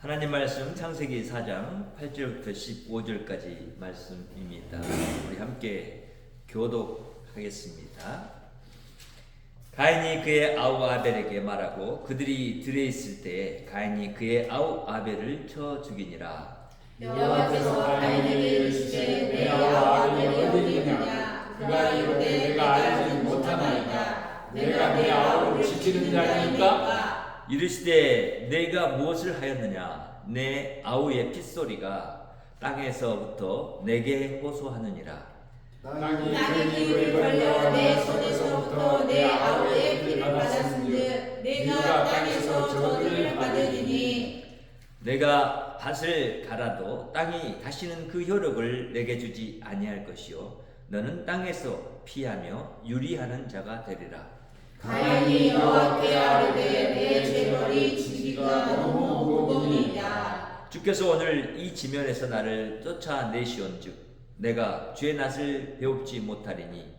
하나님 말씀 창세기 4장 8절부터 15절까지 말씀입니다. 우리 함께 교독하겠습니다. 가인이 그의 아우 아벨에게 말하고 그들이 들에 있을 때 가인이 그의 아우 아벨을 쳐 죽이니라. 여호와께서 가인에게 이르시되 내 아우 아벨이 어디 있느냐? 그가 이르되 내가 알지 못하나이다. 내가 내 아우를 지키는 자니까? 이르시되 내가 무엇을 하였느냐? 내 아우의 핏소리가 땅에서부터 내게 호소하느니라. 땅이 그 입을 벌려 내 손에서부터 내 아우의 피를 받았은즉 내가 땅에서 저주를 받으리니 내가 밭을 갈아도 땅이 다시는 그 효력을 내게 주지 아니할 것이요 너는 땅에서 피하며 유리하는 자가 되리라. 가인이 여호와께 아뢰되 내 재벌이 지기가 너무 무거우니이다. 주께서 오늘 이 지면에서 나를 쫓아내시온즉 내가 죄 낯을 배웁지 못하리니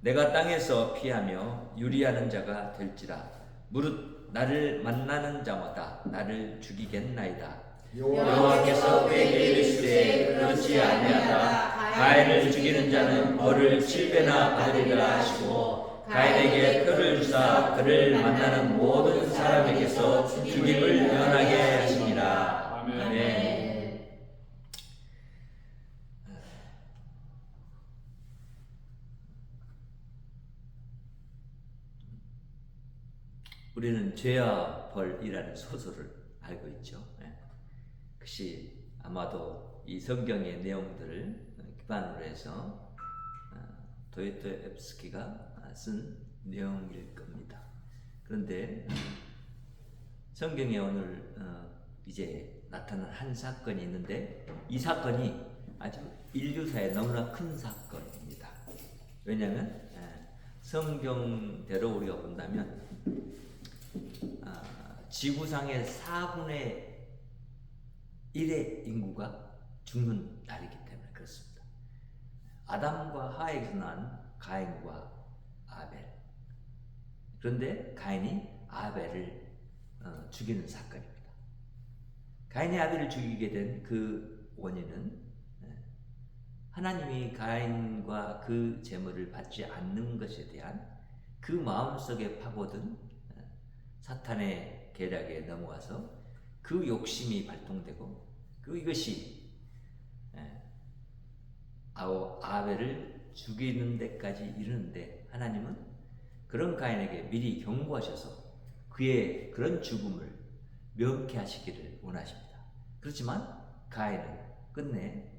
내가 땅에서 피하며 유리하는 자가 될지라. 무릇 나를 만나는 자마다 나를 죽이겠나이다. 여호와께서 그에게 이르시되 그렇지 아니하다. 가인을 죽이는 자는 벌을 7배나 받으리라 하시고 가인에게 표를 주사 그를 만나는 모든 사람에게서 죽임을 면하게 하시니라. 아멘. 우리는 죄와 벌이라는 소설을 알고 있죠. 그것이 아마도 이 성경의 내용들을 기반으로 해서 도sto옙스키가 쓴 내용일 겁니다. 그런데 성경에 오늘 이제 나타난 한 사건이 있는데 이 사건이 아주 인류사에 너무나 큰 사건입니다. 왜냐하면 성경대로 우리가 본다면 지구상의 4분의 1의 인구가 죽는 날이기 때문에 그렇습니다. 아담과 하와에게서 난 가인과 아벨. 그런데 가인이 아벨을 죽이는 사건입니다. 가인이 아벨을 죽이게 된 그 원인은 하나님이 가인과 그 제물을 받지 않는 것에 대한 그 마음속에 파고든 사탄의 계략에 넘어가서 그 욕심이 발동되고 이것이 아벨을 죽이는 데까지 이르는데 하나님은 그런 가인에게 미리 경고하셔서 그의 그런 죽음을 명쾌하시기를 원하십니다. 그렇지만 가인은 끝내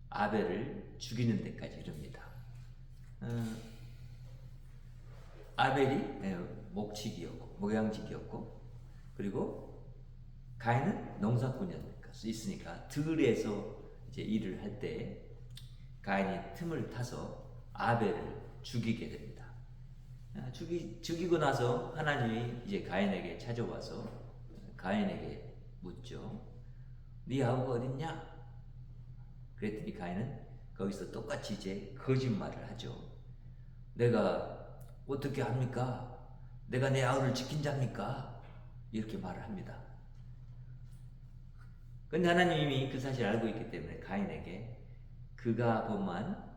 아벨을 죽이는 데까지 이릅니다. 아벨이 목축이었고 모양직이었고 그리고 가인은 농사꾼이었으니까 있으니까 들에서 이제 일을 할 때 가인이 틈을 타서 아벨을 죽이게 됩니다. 죽이고 나서 하나님이 이제 가인에게 찾아와서 가인에게 묻죠. 네 아우가 어딨냐? 그랬더니 가인은 거기서 똑같이 이제 거짓말을 하죠. 내가 어떻게 합니까? 내가 내 아우를 지킨 자입니까? 이렇게 말을 합니다. 그런데 하나님이 그 사실을 알고 있기 때문에 가인에게 그가 범한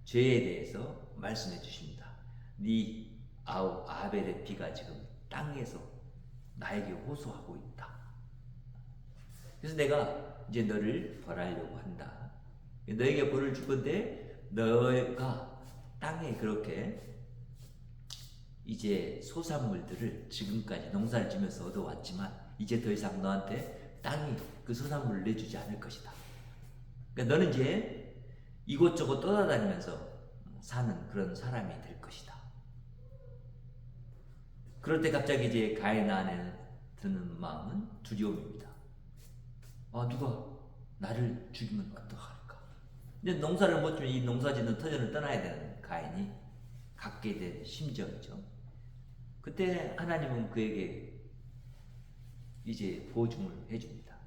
죄에 대해서 말씀해 주십니다. 네 아우 아벨의 피가 지금 땅에서 나에게 호소하고 있다. 그래서 내가 이제 너를 벌하려고 한다. 너에게 벌을 줄 건데 너가 땅에 그렇게 이제 소산물들을 지금까지 농사를 지면서 얻어왔지만 이제 더 이상 너한테 땅이 그 소산물을 내주지 않을 것이다. 그러니까 너는 이제 이곳저곳 떠나다니면서 사는 그런 사람이 될 것이다. 그럴 때 갑자기 이제 가인 안에 드는 마음은 두려움입니다. 누가 나를 죽이면 어떡할까? 이제 농사를 못 주면 이 농사짓는 터전을 떠나야 되는 가인이 갖게 된 심정이죠. 그때 하나님은 그에게 이제 보증을 해줍니다.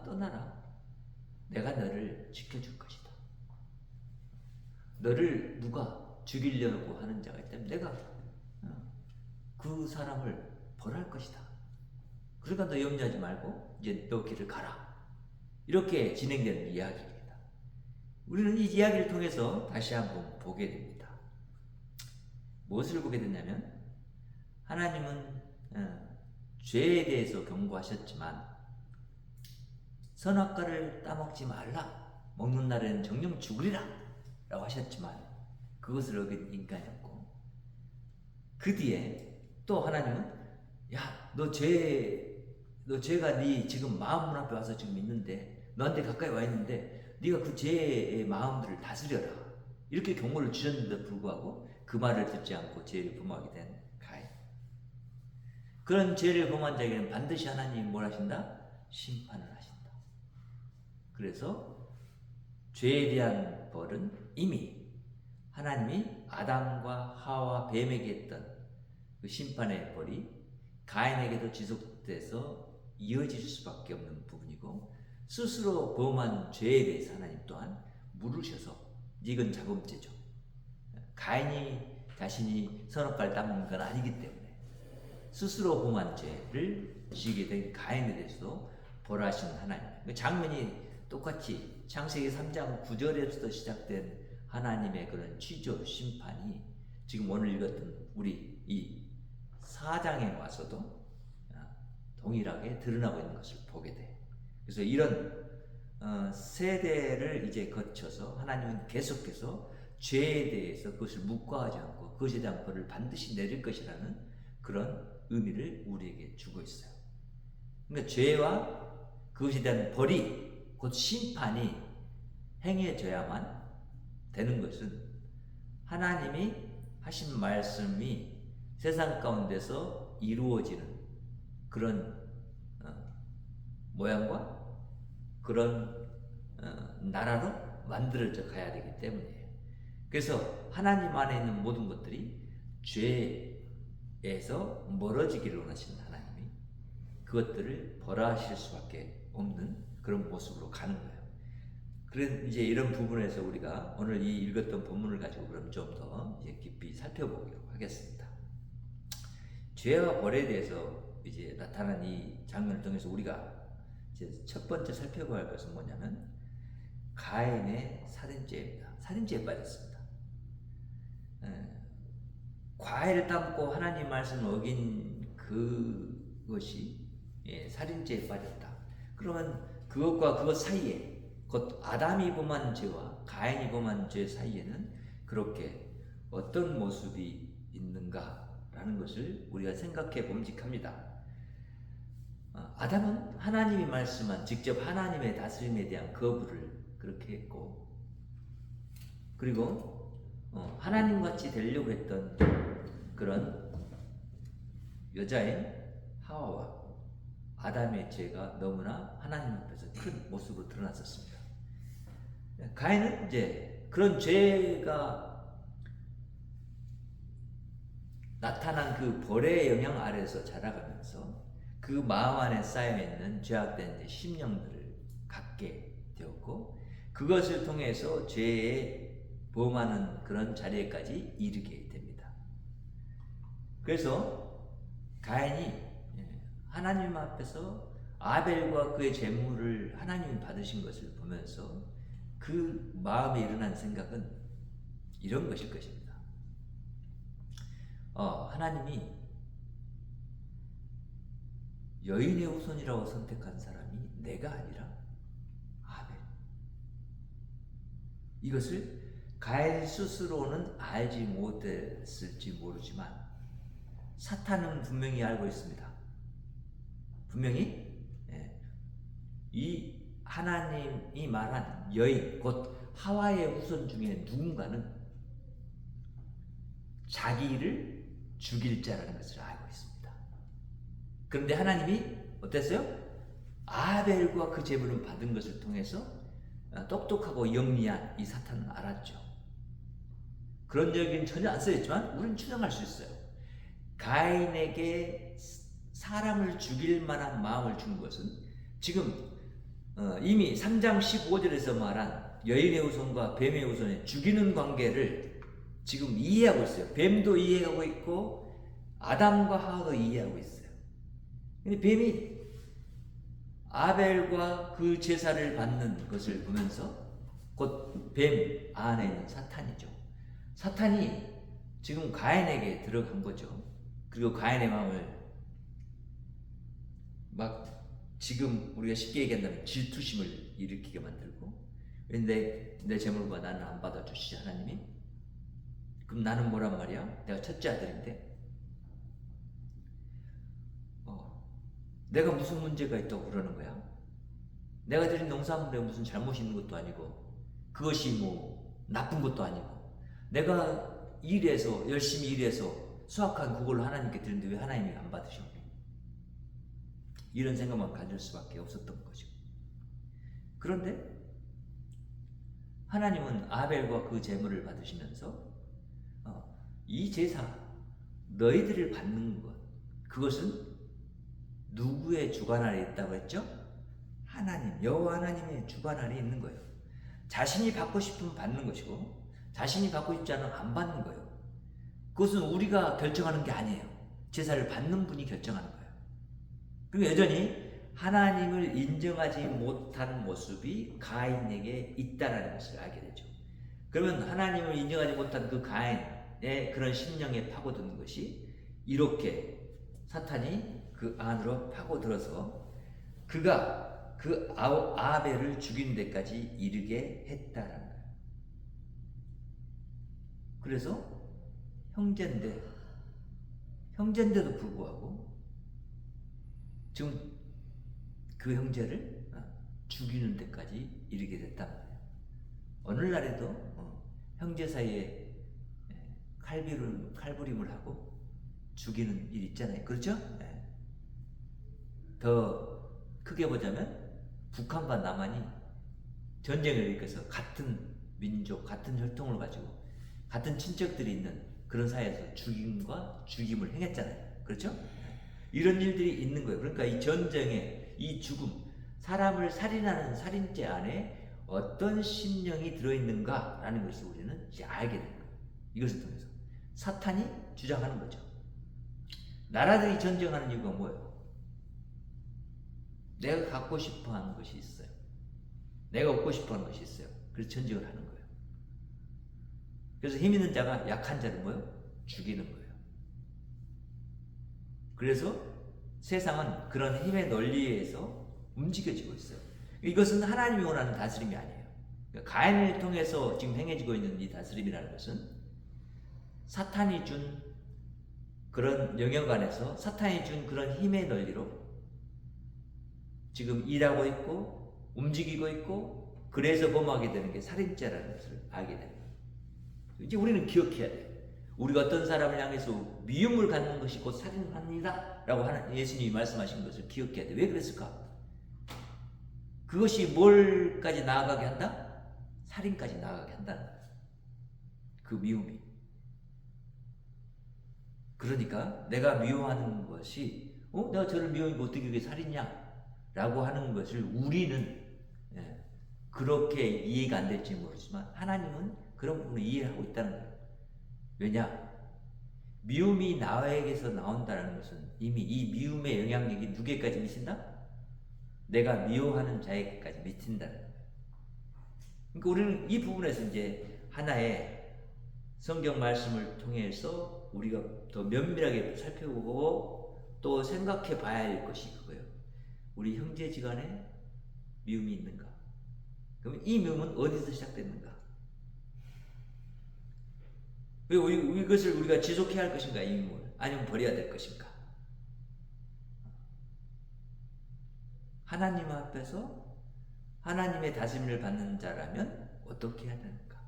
떠나라. 내가 너를 지켜줄 것이다. 너를 누가 죽이려고 하는 자가 있다면 내가 그 사람을 벌할 것이다. 그러니까 너 염려하지 말고 이제 너 길을 가라. 이렇게 진행되는 이야기입니다. 우리는 이 이야기를 통해서 다시 한번 보게 됩니다. 무엇을 보게 됐냐면 하나님은 죄에 대해서 경고하셨지만 선악과를 따먹지 말라. 먹는 날에는 정령 죽으리라. 라고 하셨지만 그것을 어긴 인간이었고 그 뒤에 또 하나님은 야, 너 죄가 네 지금 마음 앞에 와서 지금 있는데 너한테 가까이 와 있는데 네가 그 죄의 마음들을 다스려라. 이렇게 경고를 주셨는데도 불구하고 그 말을 듣지 않고 죄를 범하게 된 가인. 그런 죄를 범한 자에게는 반드시 하나님이 뭘 하신다? 심판을 하신다. 그래서 죄에 대한 벌은 이미 하나님이 아담과 하와 뱀에게 했던 그 심판의 벌이 가인에게도 지속돼서 이어질 수밖에 없는 부분이고 스스로 범한 죄에 대해서 하나님 또한 물으셔서 이건 자범죄죠. 가인이 자신이 선악과를 따먹는 건 아니기 때문에 스스로 범한 죄를 지게 된 가인에 대해서도 벌하신 하나님. 그 장면이 똑같이 창세기 3장 9절에서도 시작된 하나님의 그런 취조 심판이 지금 오늘 읽었던 우리 이 4장에 와서도 동일하게 드러나고 있는 것을 보게 돼. 그래서 이런 세대를 이제 거쳐서 하나님은 계속해서 죄에 대해서 그것을 묵과하지 않고 그것에 대한 벌을 반드시 내릴 것이라는 그런 의미를 우리에게 주고 있어요. 그러니까 죄와 그것에 대한 벌이 곧 심판이 행해져야만 되는 것은 하나님이 하신 말씀이 세상 가운데서 이루어지는 그런 모양과 그런 나라로 만들어져 가야 되기 때문이에요. 그래서 하나님 안에 있는 모든 것들이 죄에서 멀어지기를 원하시는 하나님이 그것들을 벌하실 수밖에 없는 그런 모습으로 가는 거예요. 그런 이제 이런 부분에서 우리가 오늘 이 읽었던 본문을 가지고 그럼 좀 더 깊이 살펴보기로 하겠습니다. 죄와 벌에 대해서 이제 나타난 이 장면을 통해서 우리가 이제 첫 번째 살펴봐야 할 것은 뭐냐면 가인의 살인죄입니다. 살인죄에 빠졌습니다. 과일을 따먹고 하나님 말씀을 어긴 그것이 살인죄에 빠졌다. 그러면 그것과 그것 사이에 곧 아담이 범한 죄와 가인이 범한 죄 사이에는 그렇게 어떤 모습이 있는가라는 것을 우리가 생각해 봄직합니다. 아담은 하나님이 말씀한 직접 하나님의 다스림에 대한 거부를 그렇게 했고 그리고 하나님같이 되려고 했던 그런 여자인 하와와 아담의 죄가 너무나 하나님 앞에서 큰 모습으로 드러났었습니다. 가인은 이제 그런 죄가 나타난 그 벌의 영향 아래에서 자라가면서 그 마음 안에 쌓여있는 죄악된 심령들을 갖게 되었고 그것을 통해서 죄에 범하는 그런 자리에까지 이르게 됩니다. 그래서 가인이 하나님 앞에서 아벨과 그의 제물을 하나님이 받으신 것을 보면서 그 마음에 일어난 생각은 이런 것일 것입니다. 하나님이 여인의 후손이라고 선택한 사람이 내가 아니라 아벨. 이것을 가인 스스로는 알지 못했을지 모르지만 사탄은 분명히 알고 있습니다. 분명히 이 하나님이 말한 여인 곧 하와의 후손 중에 누군가는 자기를 죽일 자라는 것을 알고 있습니다. 그런데 하나님이 어땠어요? 아벨과 그 제물을 받은 것을 통해서 똑똑하고 영리한 이 사탄은 알았죠. 그런 얘기는 전혀 안 써있지만 우리는 추정할 수 있어요. 가인에게 사람을 죽일 만한 마음을 준 것은 지금 이미 3장 15절에서 말한 여인의 후손과 뱀의 후손의 죽이는 관계를 지금 이해하고 있어요. 뱀도 이해하고 있고 아담과 하와도 이해하고 있어요. 근데 뱀이 아벨과 그 제사를 받는 것을 보면서 곧 뱀 안에 있는 사탄이죠. 사탄이 지금 가인에게 들어간 거죠. 그리고 가인의 마음을 막 지금 우리가 쉽게 얘기한다면 질투심을 일으키게 만들고, 근데 내 재물과 나는 안 받아주시지 하나님이? 그럼 나는 뭐란 말이야? 내가 첫째 아들인데 내가 무슨 문제가 있다고 그러는 거야? 내가 드린 농산물에 무슨 잘못이 있는 것도 아니고 그것이 뭐 나쁜 것도 아니고 내가 일해서 열심히 일해서 수확한 그걸로 하나님께 드리는데 왜 하나님이 안 받으셔? 이런 생각만 가질 수밖에 없었던 거죠. 그런데 하나님은 아벨과 그 제물을 받으시면서 이 제사 너희들을 받는 것, 그것은 누구의 주관 아래 있다고 했죠? 하나님, 여호와 하나님의 주관 아래 있는 거예요. 자신이 받고 싶으면 받는 것이고 자신이 받고 싶지 않으면 안 받는 거예요. 그것은 우리가 결정하는 게 아니에요. 제사를 받는 분이 결정하는 거예요. 그리고 여전히 하나님을 인정하지 못한 모습이 가인에게 있다는 것을 알게 되죠. 그러면 하나님을 인정하지 못한 그 가인의 그런 심령에 파고드는 것이 이렇게 사탄이 그 안으로 파고들어서 그가 그 아벨을 죽이는 데까지 이르게 했다는 거예요. 그래서 형제인데도 불구하고 지금 그 형제를 죽이는 데까지 이르게 됐단 말이에요. 오늘날에도 형제 사이에 칼부림을 하고 죽이는 일 있잖아요. 그렇죠? 더 크게 보자면 북한과 남한이 전쟁을 일으켜서 같은 민족, 같은 혈통을 가지고 같은 친척들이 있는 그런 사이에서 죽임과 죽임을 행했잖아요. 그렇죠? 이런 일들이 있는 거예요. 그러니까 이 전쟁에 이 죽음, 사람을 살인하는 살인죄 안에 어떤 심령이 들어있는가라는 것을 우리는 이제 알게 되는 거예요. 이것을 통해서 사탄이 주장하는 거죠. 나라들이 전쟁하는 이유가 뭐예요? 내가 갖고 싶어 하는 것이 있어요. 내가 얻고 싶어 하는 것이 있어요. 그래서 전쟁을 하는 거예요. 그래서 힘 있는 자가 약한 자를 뭐예요? 죽이는 거예요. 그래서 세상은 그런 힘의 논리에서 움직여지고 있어요. 이것은 하나님이 원하는 다스림이 아니에요. 그러니까 가인을 통해서 지금 행해지고 있는 이 다스림이라는 것은 사탄이 준 그런 영역안에서 사탄이 준 그런 힘의 논리로 지금 일하고 있고 움직이고 있고 그래서 범하게 되는 게 살인죄라는 것을 알게 됩니다. 이제 우리는 기억해야 돼요. 우리가 어떤 사람을 향해서 미움을 갖는 것이 곧 살인합니다 라고 하는 예수님이 말씀하신 것을 기억해야 돼요. 왜 그랬을까? 그것이 뭘까지 나아가게 한다? 살인까지 나아가게 한다는 거예요. 그 미움이. 그러니까 내가 미워하는 것이 내가 저를 미워하면 어떻게 그게 살인이냐? 라고 하는 것을 우리는 그렇게 이해가 안 될지 모르지만 하나님은 그런 부분을 이해하고 있다는 거예요. 왜냐? 미움이 나에게서 나온다는 것은 이미 이 미움의 영향력이 누구에게까지 미친다? 내가 미워하는 자에게까지 미친다는 거예요. 그러니까 우리는 이 부분에서 이제 하나의 성경 말씀을 통해서 우리가 더 면밀하게 살펴보고 또 생각해 봐야 할 것이 그거예요. 우리 형제지간에 미움이 있는가? 그럼 이 미움은 어디서 시작됐는가? 이것을 우리가 지속해야 할 것인가? 이 미움을 아니면 버려야 될 것인가? 하나님 앞에서 하나님의 다스림을 받는 자라면 어떻게 해야 되는가?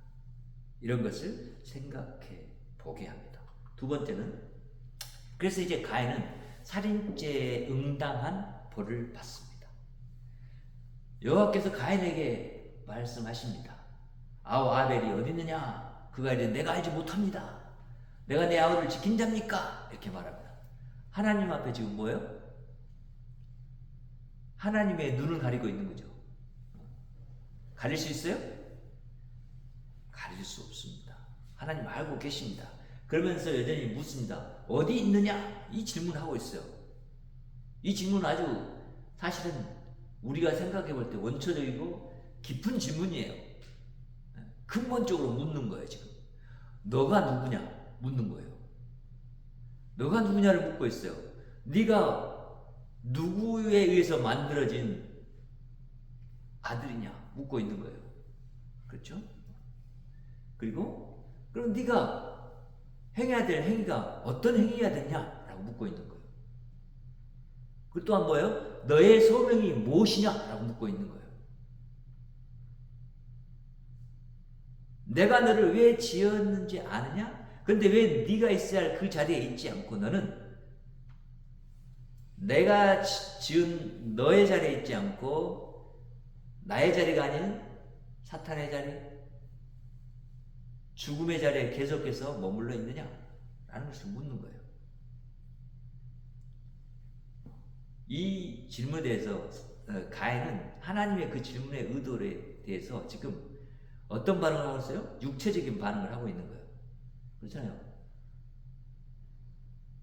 이런 것을 생각해 보게 합니다. 두 번째는 그래서 이제 가인은 살인죄에 응당한 벌을 받습니다. 여호와께서 가인에게 말씀하십니다. 아벨이 어디 있느냐? 그가 이제 내가 알지 못합니다. 내가 내 아우를 지킨 자입니까? 이렇게 말합니다. 하나님 앞에 지금 뭐예요? 하나님의 눈을 가리고 있는 거죠. 가릴 수 있어요? 가릴 수 없습니다. 하나님 알고 계십니다. 그러면서 여전히 묻습니다. 어디 있느냐? 이 질문을 하고 있어요. 이 질문은 아주 사실은 우리가 생각해 볼 때 원초적이고 깊은 질문이에요. 근본적으로 묻는 거예요. 지금 너가 누구냐 묻는 거예요. 너가 누구냐를 묻고 있어요. 네가 누구에 의해서 만들어진 아들이냐 묻고 있는 거예요. 그렇죠? 그리고 그럼 네가 행해야 될 행위가 어떤 행위가 되냐라고 묻고 있는 거예요. 그 또한 뭐예요? 너의 소명이 무엇이냐라고 묻고 있는 거예요. 내가 너를 왜 지었는지 아느냐? 근데 왜 네가 있어야 할 그 자리에 있지 않고 너는 내가 지은 너의 자리에 있지 않고 나의 자리가 아닌 사탄의 자리, 죽음의 자리에 계속해서 머물러 있느냐? 라는 것을 묻는 거예요. 이 질문에 대해서 가인은 하나님의 그 질문의 의도에 대해서 지금 어떤 반응을 하고 있어요? 육체적인 반응을 하고 있는 거예요. 그렇잖아요.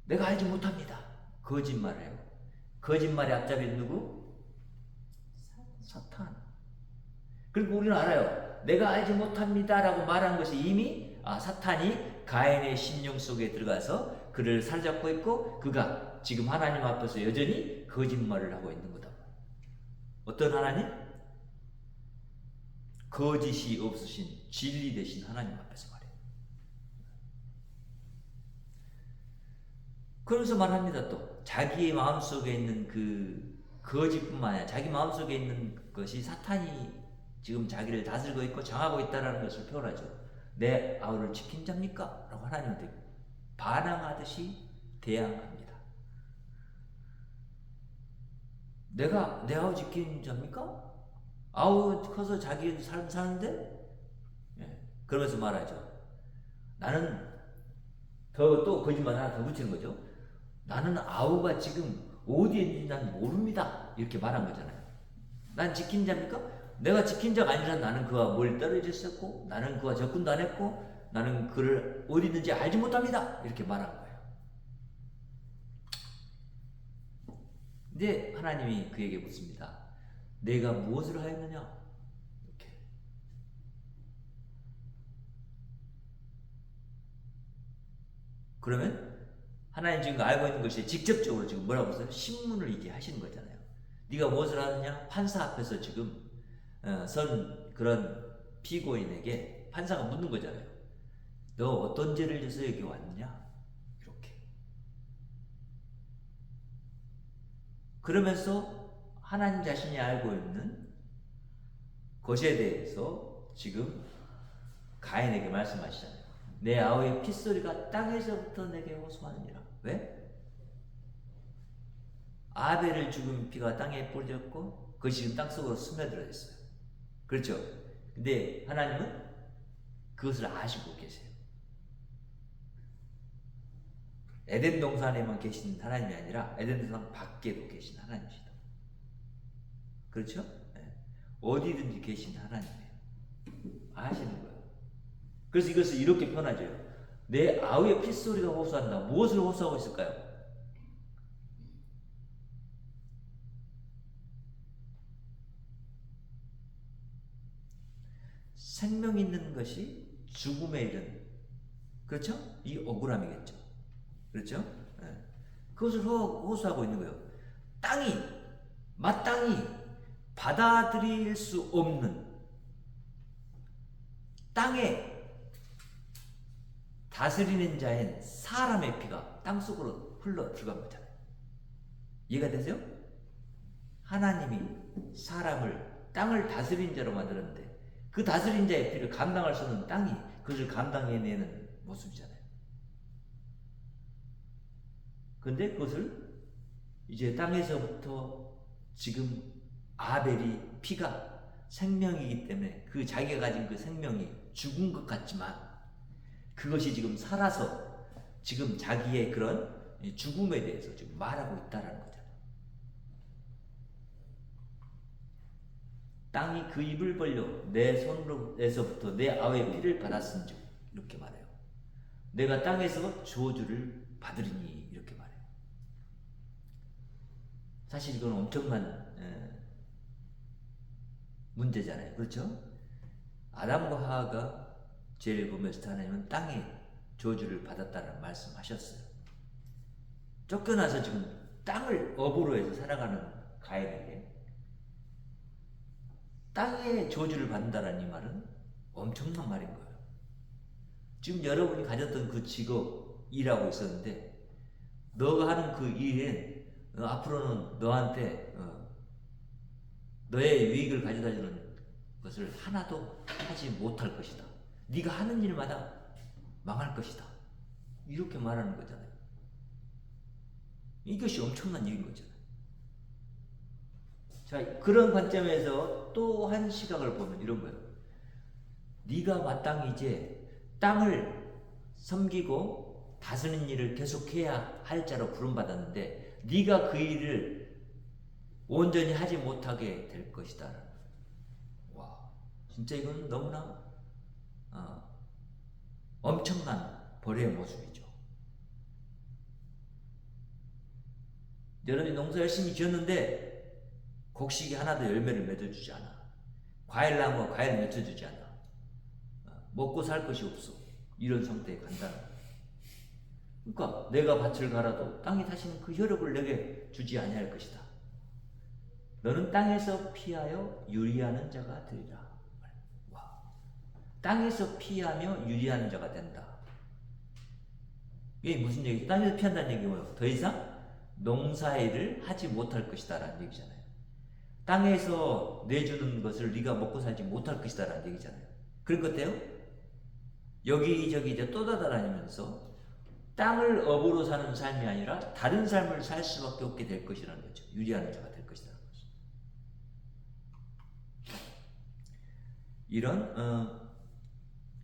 내가 알지 못합니다. 거짓말이에요. 거짓말의 앞잡이는 누구? 사탄. 그리고 우리는 알아요. 내가 알지 못합니다 라고 말한 것이 이미 사탄이 가인의 심령 속에 들어가서 그를 사로잡고 있고 그가 지금 하나님 앞에서 여전히 거짓말을 하고 있는 거다. 어떤 하나님? 거짓이 없으신 진리 되신 하나님 앞에서 말해요. 그러면서 말합니다. 또 자기의 마음속에 있는 그 거짓뿐만 아니라 자기 마음속에 있는 것이 사탄이 지금 자기를 다스리고 있고 장하고 있다는 것을 표현하죠. 내 아우를 지킨 자입니까? 라고 하나님한테 반항하듯이 대항합니다. 내가 내 아우 지킨 자입니까? 아우 커서 자기 삶 사는데? 그러면서 말하죠. 나는 또 거짓말 하나 더 붙이는 거죠. 나는 아우가 지금 어디에 있는지 난 모릅니다. 이렇게 말한 거잖아요. 난 지킨 자입니까? 내가 지킨 자가 아니라 나는 그와 멀리 떨어져 있었고 나는 그와 접근도 안 했고 나는 그를 어디 있는지 알지 못합니다. 이렇게 말한 거예요. 근데 하나님이 그에게 묻습니다. 내가 무엇을 하였느냐? 이렇게. 그러면 하나님 지금 알고 있는 것이 직접적으로 지금 뭐라고 했어요? 신문을 이게 하시는 거잖아요. 네가 무엇을 하느냐? 판사 앞에서 지금 선 그런 피고인에게 판사가 묻는 거잖아요. 너 어떤 죄를 져서 여기 왔느냐? 이렇게. 그러면서 하나님 자신이 알고 있는 것에 대해서 지금 가인에게 말씀하시잖아요. 내 아우의 핏소리가 땅에서부터 내게 호소하느니라. 왜? 아벨을 죽은 피가 땅에 뿌려졌고 그것이 지금 땅속으로 스며들어 있어요. 그렇죠? 근데 하나님은 그것을 아시고 계세요. 에덴 동산에만 계신 하나님이 아니라 에덴 동산 밖에도 계신 하나님이시다. 그렇죠? 네. 어디든지 계신 하나님이에요. 아시는 거예요. 그래서 이것을 이렇게 표현하죠. 내 아우의 핏소리가 호소한다. 무엇을 호소하고 있을까요? 생명 있는 것이 죽음에 이른, 그렇죠? 이 억울함이겠죠. 그렇죠? 네. 그것을 호소하고 있는 거예요. 마땅히 받아들일 수 없는 땅에 다스리는 자인 사람의 피가 땅속으로 흘러 들어간 거잖아요. 이해가 되세요? 하나님이 사람을 땅을 다스리는 자로 만들었는데 그 다스린 자의 피를 감당할 수 없는 땅이 그것을 감당해내는 모습이잖아요. 근데 그것을 이제 땅에서부터 지금 아벨이 피가 생명이기 때문에 그 자기가 가진 그 생명이 죽은 것 같지만 그것이 지금 살아서 지금 자기의 그런 죽음에 대해서 지금 말하고 있다는 거잖아요. 땅이 그 입을 벌려 내 손에서부터 내 아우의 피를 받았은즉 이렇게 말해요. 내가 땅에서 저주를 받으리니 이렇게 말해요. 사실 이건 엄청난 문제잖아요. 그렇죠? 아담과 하와가 죄를 범했을 때 하나님은 땅에 저주를 받았다는 말씀하셨어요. 쫓겨나서 지금 땅을 업으로 해서 살아가는 가인에게 땅에 저주를 받는다는 이 말은 엄청난 말인 거예요. 지금 여러분이 가졌던 그 직업 일하고 있었는데 너가 하는 그 일엔 앞으로는 너한테 너의 유익을 가져다 주는 것을 하나도 하지 못할 것이다. 네가 하는 일마다 망할 것이다. 이렇게 말하는 거잖아요. 이것이 엄청난 일인 거잖아요. 자, 그런 관점에서 또 한 시각을 보면 이런 거예요. 네가 마땅히 이제 땅을 섬기고 다스리는 일을 계속해야 할 자로 부름받았는데 네가 그 일을 온전히 하지 못하게 될 것이다. 와, 진짜 이건 너무나 엄청난 벌의 모습이죠. 여러분이 농사 열심히 지었는데 곡식이 하나도 열매를 맺어주지 않아. 과일나무가 과일을 맺어주지 않아. 먹고 살 것이 없어. 이런 상태에 간다는 거야. 그러니까 내가 밭을 갈아도 땅이 다시는 그 혈육을 내게 주지 아니할 것이다. 너는 땅에서 피하여 유리하는 자가 되리라. 와. 땅에서 피하며 유리하는 자가 된다. 이게 무슨 얘기죠? 땅에서 피한다는 얘기가 뭐예요? 더 이상 농사일을 하지 못할 것이다 라는 얘기잖아요. 땅에서 내주는 것을 네가 먹고 살지 못할 것이다 라는 얘기잖아요. 그런 것 같아요. 여기저기 이제 떠다다니면서 땅을 업으로 사는 삶이 아니라 다른 삶을 살 수밖에 없게 될 것이라는 거죠. 유리하는 자가 될 것이라는 거죠. 이런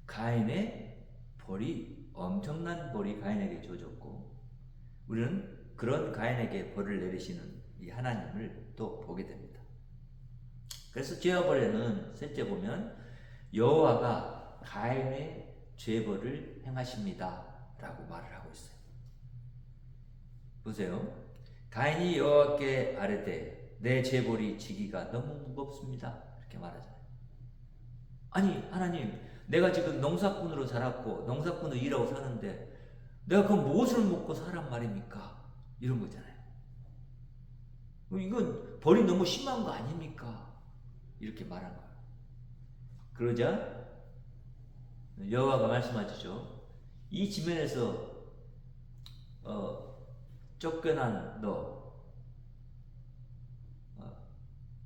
가인의 벌이 엄청난 벌이 가인에게 주어졌고 우리는 그런 가인에게 벌을 내리시는 이 하나님을 또 보게 됩니다. 그래서 죄와벌에는 셋째 보면 여호와가 가인의 죄벌을 행하십니다 라고 말을 하고 있어요. 보세요. 가인이 여호와께 아뢰되 내 죄벌이 지기가 너무 무겁습니다 이렇게 말하잖아요. 아니 하나님, 내가 지금 농사꾼으로 자랐고 농사꾼으로 일하고 사는데 내가 그 무엇을 먹고 사란 말입니까? 이런 거잖아요. 이건 벌이 너무 심한 거 아닙니까? 이렇게 말한 거예요. 그러자 여호와가 말씀하시죠. 이 지면에서 쫓겨난 너,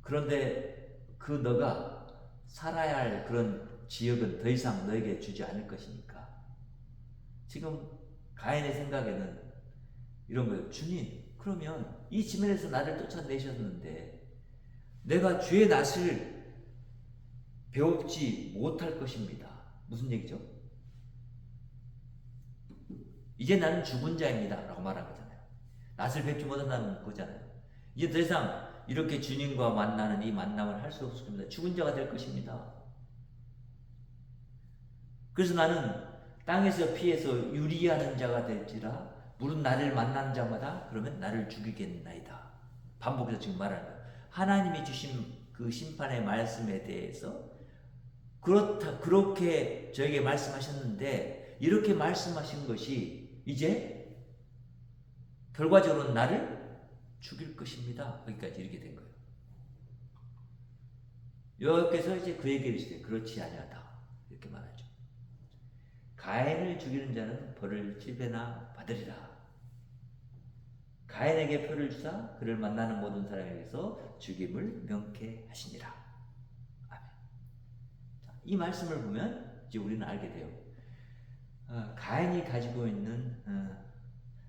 그런데 그 너가 살아야 할 그런 지역은 더 이상 너에게 주지 않을 것이니까. 지금 가인의 생각에는 이런 거예요. 주님, 그러면 이 지면에서 나를 쫓아내셨는데 내가 죄의 낯을 배웁지 못할 것입니다. 무슨 얘기죠? 이제 나는 죽은 자입니다 라고 말한 거잖아요. 낯을 뵙지 못한다는 거잖아요. 이제 더 이상 이렇게 주님과 만나는 이 만남을 할 수 없을 겁니다. 죽은 자가 될 것입니다. 그래서 나는 땅에서 피해서 유리하는 자가 될지라 무릇 나를 만나는 자마다 그러면 나를 죽이겠나이다. 반복해서 지금 말하는 거예요. 하나님이 주신 그 심판의 말씀에 대해서 그렇게 저에게 말씀하셨는데 이렇게 말씀하신 것이 이제 결과적으로 나를 죽일 것입니다. 거기까지 이렇게 된 거예요. 여호와께서 이제 그에게 이르시되 그렇지 아니하다 이렇게 말하죠. 가인을 죽이는 자는 벌을 7배나 받으리라. 가인에게 표를 주사 그를 만나는 모든 사람에게서 죽임을 명케 하시니라. 아멘. 이 말씀을 보면 이제 우리는 알게 돼요. 가인이 가지고 있는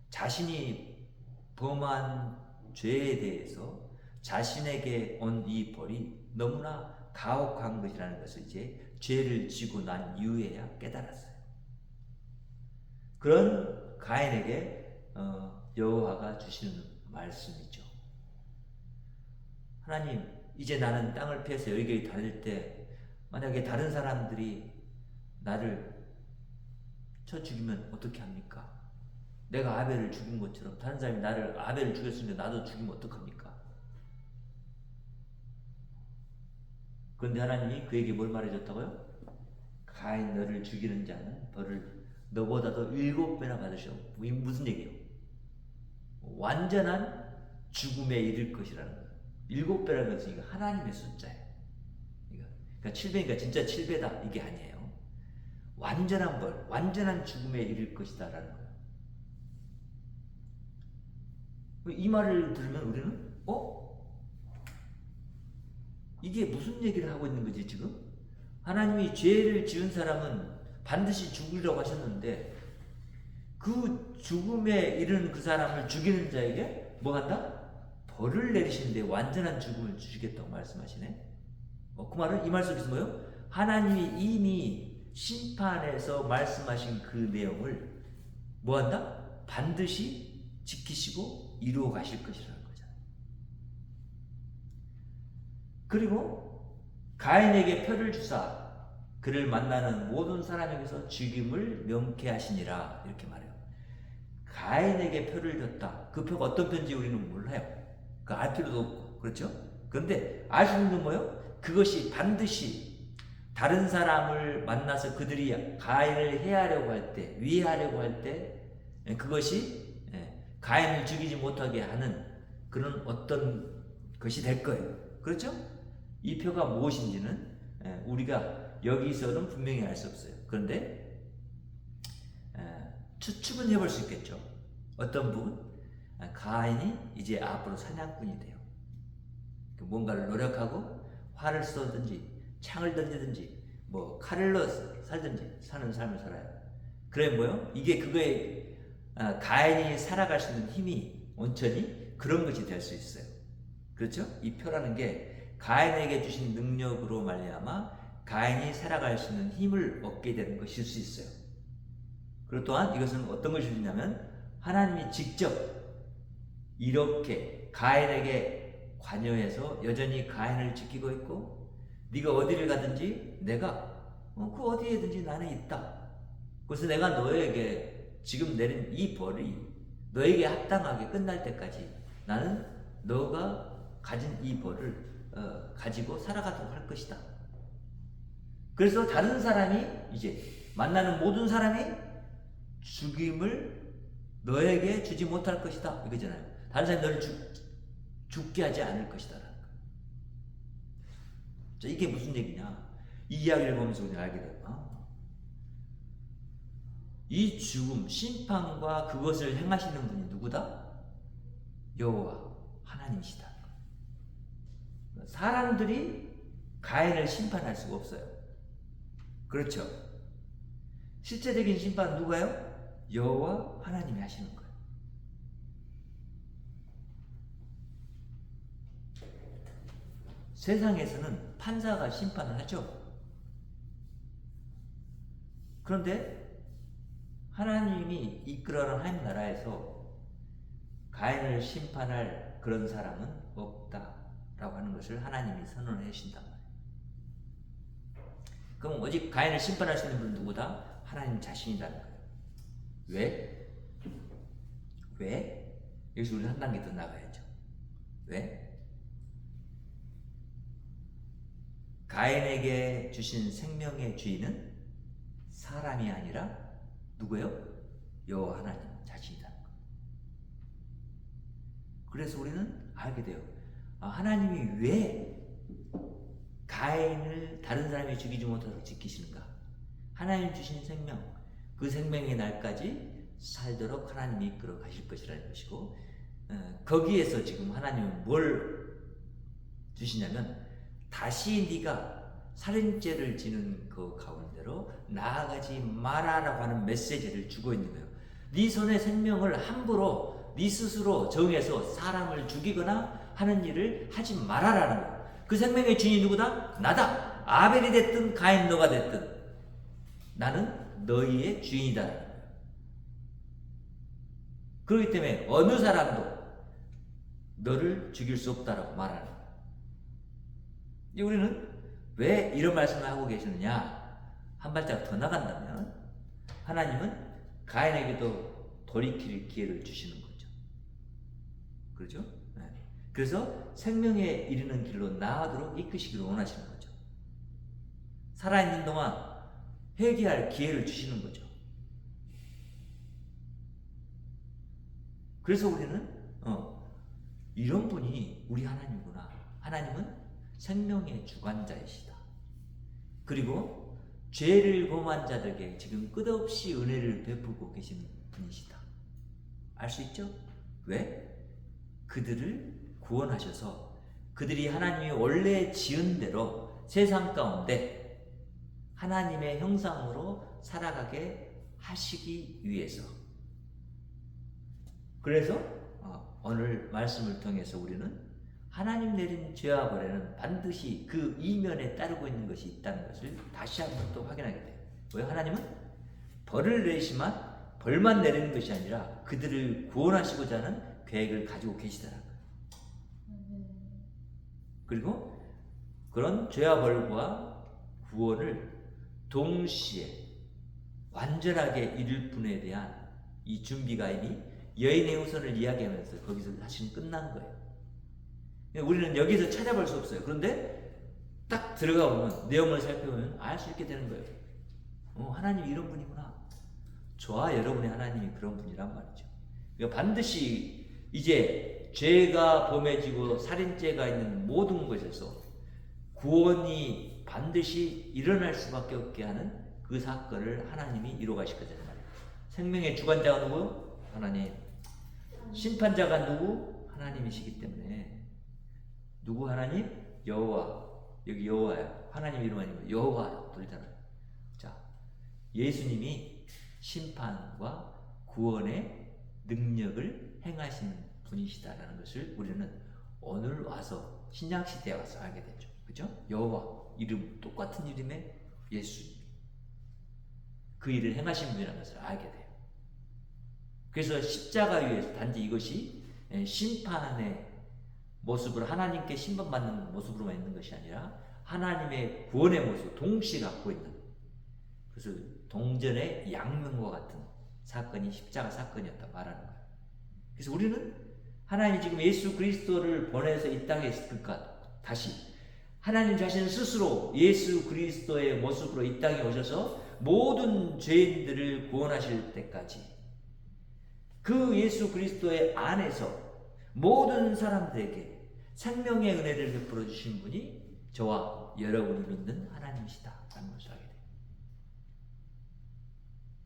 자신이 범한 죄에 대해서 자신에게 온 이 벌이 너무나 가혹한 것이라는 것을 이제 죄를 지고 난 이후에야 깨달았어요. 그런 가인에게 여호와가 주시는 말씀이죠. 하나님, 이제 나는 땅을 피해서 여기저기 다닐 때 만약에 다른 사람들이 나를 쳐 죽이면 어떻게 합니까? 내가 아벨을 죽인 것처럼 다른 사람이 나를 아벨을 죽였으니까 나도 죽이면 어떡합니까? 그런데 하나님이 그에게 뭘 말해줬다고요? 가인 너를 죽이는 자는 벌을 너보다도 7배나 받으셔. 이게 무슨 얘기예요? 완전한 죽음에 이를 것이라는 거예요. 7배라는 것은 이거 하나님의 숫자예요. 그러니까 7배니까 진짜 7배다 이게 아니에요. 완전한 벌, 완전한 죽음에 이를 것이다라는 거예요. 이 말을 들으면 우리는 이게 무슨 얘기를 하고 있는 거지 지금? 하나님이 죄를 지은 사람은 반드시 죽으리라고 하셨는데 그 죽음에 이르는 그 사람을 죽이는 자에게 뭐 한다? 벌을 내리시는데 완전한 죽음을 주시겠다고 말씀하시네. 그 말은 이 말 속에서 뭐예요? 하나님이 이미 심판에서 말씀하신 그 내용을 뭐 한다? 반드시 지키시고 이루어 가실 것이라는 거잖아요. 그리고 가인에게 표를 주사 그를 만나는 모든 사람에게서 죽임을 명쾌하시니라 이렇게 말해요. 가인에게 표를 줬다. 그 표가 어떤 표인지 우리는 몰라요. 그 알 필요도 없고 그렇죠? 그런데 알 수 있는 건 뭐예요? 그것이 반드시 다른 사람을 만나서 그들이 가인을 해하려고 할 때, 위해하려고 할 때 그것이 가인을 죽이지 못하게 하는 그런 어떤 것이 될 거예요. 그렇죠? 이 표가 무엇인지는 우리가 여기서는 분명히 알 수 없어요. 그런데 추측은 해볼 수 있겠죠. 어떤 부분? 가인이 이제 앞으로 사냥꾼이 돼요. 뭔가를 노력하고 활을 쏘든지 창을 던지든지 뭐 칼을 넣어서 살든지 사는 삶을 살아요. 그래 뭐요? 이게 그거에 가인이 살아갈 수 있는 힘이 온전히 그런 것이 될 수 있어요. 그렇죠? 이 표라는 게 가인에게 주신 능력으로 말미암아 가인이 살아갈 수 있는 힘을 얻게 되는 것일 수 있어요. 그리고 또한 이것은 어떤 것이 있냐면 하나님이 직접 이렇게 가인에게 관여해서 여전히 가인을 지키고 있고 네가 어디를 가든지 내가 그 어디에든지 나는 있다. 그래서 내가 너에게 지금 내린 이 벌이 너에게 합당하게 끝날 때까지 나는 너가 가진 이 벌을 가지고 살아가도록 할 것이다. 그래서 다른 사람이 이제 만나는 모든 사람이 죽임을 너에게 주지 못할 것이다 이거잖아요. 다른 사람이 너를 죽게 하지 않을 것이다 라는 거예요. 자, 이게 무슨 얘기냐? 이 이야기를 보면서 우리가 알게 돼요. 이 죽음, 심판과 그것을 행하시는 분이 누구다? 여호와 하나님이시다. 사람들이 가인을 심판할 수가 없어요. 그렇죠? 실제적인 심판은 누가요? 여호와 하나님이 하시는 거예요. 세상에서는 판사가 심판을 하죠. 그런데 하나님이 이끌어가는 하나님 나라에서 가인을 심판할 그런 사람은 없다라고 하는 것을 하나님이 선언해 주신단 말이에요. 그럼 오직 가인을 심판할 수 있는 분은 누구다? 하나님 자신이라는 거예요. 왜? 여기서 우리는 한 단계 더 나가야죠. 왜? 가인에게 주신 생명의 주인은 사람이 아니라 누구예요? 여호와 하나님 자신이라는 거예요. 그래서 우리는 알게 돼요. 하나님이 왜 가인을 다른 사람이 죽이지 못하도록 지키시는가? 하나님 주신 생명, 그 생명의 날까지 살도록 하나님이 이끌어 가실 것이라는 것이고, 거기에서 지금 하나님은 뭘 주시냐면 다시 네가 살인죄를 지는 그 가운데로 나아가지 마라라고 하는 메시지를 주고 있는 거예요. 네 손의 생명을 함부로 네 스스로 정해서 사람을 죽이거나 하는 일을 하지 마라라는 거예요. 그 생명의 주인이 누구다? 나다. 아벨이 됐든 가인 너가 됐든 나는 너희의 주인이다. 그렇기 때문에 어느 사람도 너를 죽일 수 없다라고 말하는 거예요. 우리는 왜 이런 말씀을 하고 계시느냐? 한 발짝 더 나간다면 하나님은 가인에게도 돌이킬 기회를 주시는 거죠. 그렇죠? 네. 그래서 생명에 이르는 길로 나아가도록 이끄시기를 원하시는 거죠. 살아있는 동안 회개할 기회를 주시는 거죠. 그래서 우리는 이런 분이 우리 하나님이구나. 하나님은 생명의 주관자이시다. 그리고 죄를 범한 자들에게 지금 끝없이 은혜를 베푸고 계신 분이시다. 알 수 있죠? 왜? 그들을 구원하셔서 그들이 하나님이 원래 지은 대로 세상 가운데 하나님의 형상으로 살아가게 하시기 위해서. 그래서 오늘 말씀을 통해서 우리는 하나님 내린 죄와 벌에는 반드시 그 이면에 따르고 있는 것이 있다는 것을 다시 한번 또 확인하게 돼요. 왜? 하나님은 벌을 내리시만 벌만 내리는 것이 아니라 그들을 구원하시고자 하는 계획을 가지고 계시다는 거예요. 그리고 그런 죄와 벌과 구원을 동시에 완전하게 이룰 분에 대한 이 준비가 이미 여인의 후손을 이야기하면서 거기서 사실은 끝난 거예요. 우리는 여기서 찾아볼 수 없어요. 그런데 딱 들어가 보면 내용을 살펴보면 알 수 있게 되는 거예요. 하나님이 이런 분이구나. 저와 여러분의 하나님이 그런 분이란 말이죠. 그러니까 반드시 이제 죄가 범해지고 살인죄가 있는 모든 것에서 구원이 반드시 일어날 수밖에 없게 하는 그 사건을 하나님이 이루어 가실 거잖아요. 생명의 주관자가 누구? 하나님. 심판자가 누구? 하나님이시기 때문에 누구 하나님? 여호와. 여기 여호와예요. 하나님 이름 아니고 여호와라고 부르잖아요. 자, 예수님이 심판과 구원의 능력을 행하시는 분이시다라는 것을 우리는 오늘 와서 신약 시대에 와서 알게 되죠. 그죠? 여호와 이름 똑같은 이름의 예수. 그 일을 행하신 분이라는 것을 알게 돼요. 그래서 십자가 위에서 단지 이것이 심판의 모습으로 하나님께 심판받는 모습으로만 있는 것이 아니라 하나님의 구원의 모습 동시에 갖고 있는, 그래서 동전의 양면과 같은 사건이 십자가 사건이었다 말하는 거예요. 그래서 우리는 하나님이 지금 예수 그리스도를 보내서 이 땅에 있을까, 다시 하나님 자신 스스로 예수 그리스도의 모습으로 이 땅에 오셔서 모든 죄인들을 구원하실 때까지 그 예수 그리스도의 안에서 모든 사람들에게 생명의 은혜를 베풀어 주신 분이 저와 여러분이 믿는 하나님이시다 라는 것을 알게 돼요.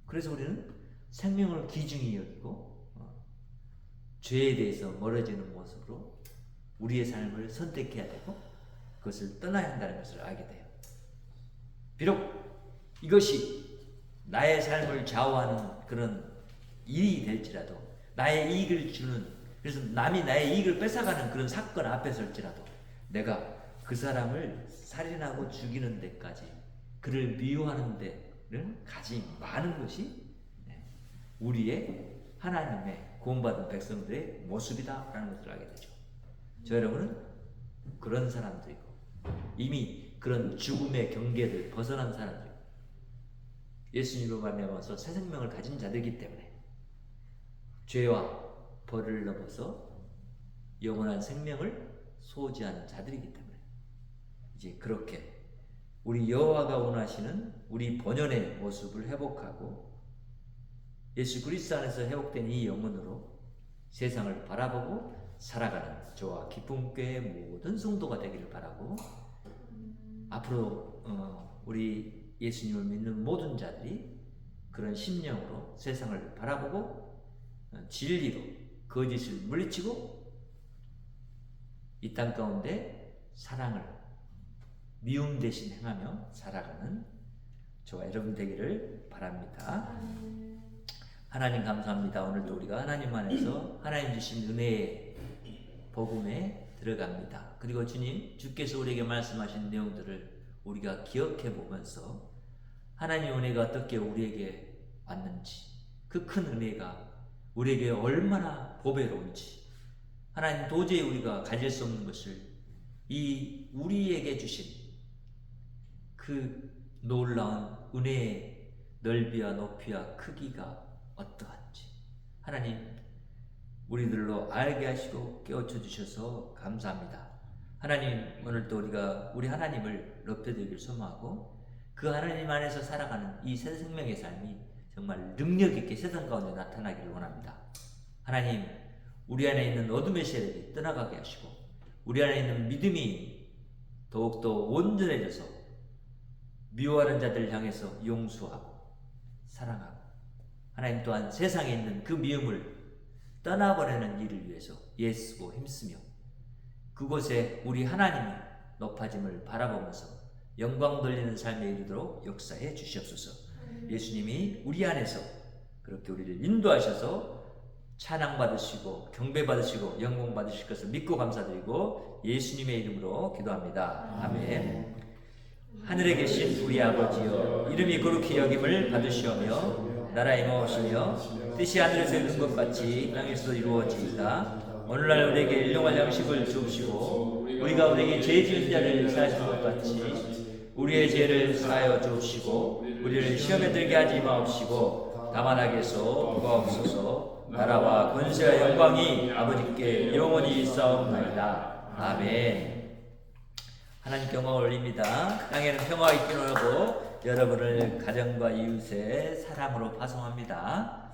그래서 우리는 생명을 귀중히 여기고 죄에 대해서 멀어지는 모습으로 우리의 삶을 선택해야 되고 그것을 떠나야 한다는 것을 알게 돼요. 비록 이것이 나의 삶을 좌우하는 그런 일이 될지라도, 나의 이익을 주는, 그래서 남이 나의 이익을 뺏어가는 그런 사건 앞에 설지라도 내가 그 사람을 살인하고 죽이는 데까지, 그를 미워하는 데는 가지 마는 것이 우리의 하나님의 구원받은 백성들의 모습이다라는 것을 알게 되죠. 저 여러분은 그런 사람들이고 이미 그런 죽음의 경계를 벗어난 사람들이고 예수님으로 말미암아서 새 생명을 가진 자들이기 때문에 죄와 벌을 넘어서 영원한 생명을 소지하는 자들이기 때문에 이제 그렇게 우리 여호와가 원하시는 우리 본연의 모습을 회복하고 예수 그리스도 안에서 회복된 이 영혼으로 세상을 바라보고 살아가는 저와 기쁨교회의 모든 성도가 되기를 바라고, 앞으로 우리 예수님을 믿는 모든 자들이 그런 심령으로 세상을 바라보고 진리로 거짓을 물리치고 이 땅 가운데 사랑을 미움 대신 행하며 살아가는 저와 여러분 되기를 바랍니다. 하나님 감사합니다. 오늘도 우리가 하나님 안에서 하나님 주신 은혜의 복음에 들어갑니다. 그리고 주님, 주께서 우리에게 말씀하신 내용들을 우리가 기억해 보면서 하나님의 은혜가 어떻게 우리에게 왔는지, 그 큰 은혜가 우리에게 얼마나 보배로운지, 하나님 도저히 우리가 가질 수 없는 것을 이 우리에게 주신 그 놀라운 은혜의 넓이와 높이와 크기가 어떠한지 하나님 우리들로 알게 하시고 깨우쳐 주셔서 감사합니다. 하나님, 오늘도 우리가 우리 하나님을 높여드리길 소망하고 그 하나님 안에서 살아가는 이 새 생명의 삶이 정말 능력 있게 세상 가운데 나타나기를 원합니다. 하나님, 우리 안에 있는 어둠의 세력이 떠나가게 하시고 우리 안에 있는 믿음이 더욱더 온전해져서 미워하는 자들을 향해서 용서하고 사랑하고, 하나님 또한 세상에 있는 그 미움을 떠나보내는 일을 위해서 애쓰고 힘쓰며 그곳에 우리 하나님의 높아짐을 바라보면서 영광 돌리는 삶에 이르도록 역사해 주시옵소서. 예수님이 우리 안에서 그렇게 우리를 인도하셔서 찬양 받으시고 경배 받으시고 영광 받으실 것을 믿고 감사드리고 예수님의 이름으로 기도합니다. 아멘. 하늘에 계신 우리 아버지여, 이름이 거룩히 여김을 받으시오며 나라 임하오시며 뜻이 하늘에서 이룬 것 같이 땅에서도 이루어지이다. 오늘날 우리에게 일용할 양식을 주옵시고 우리가 우리에게 죄 지은 자를 사하신 것 같이 우리의 죄를 사하여 주옵시고 우리를 시험에 들게 하지 마옵시고 다만 악에서 구하옵소서. 나라와 권세와 영광이 아버지께 영원히 있사옵나이다. 아멘. 하나님께 영광을 올립니다. 땅에는 평화가 있기를 원하고 여러분을 가정과 이웃의 사랑으로 파송합니다.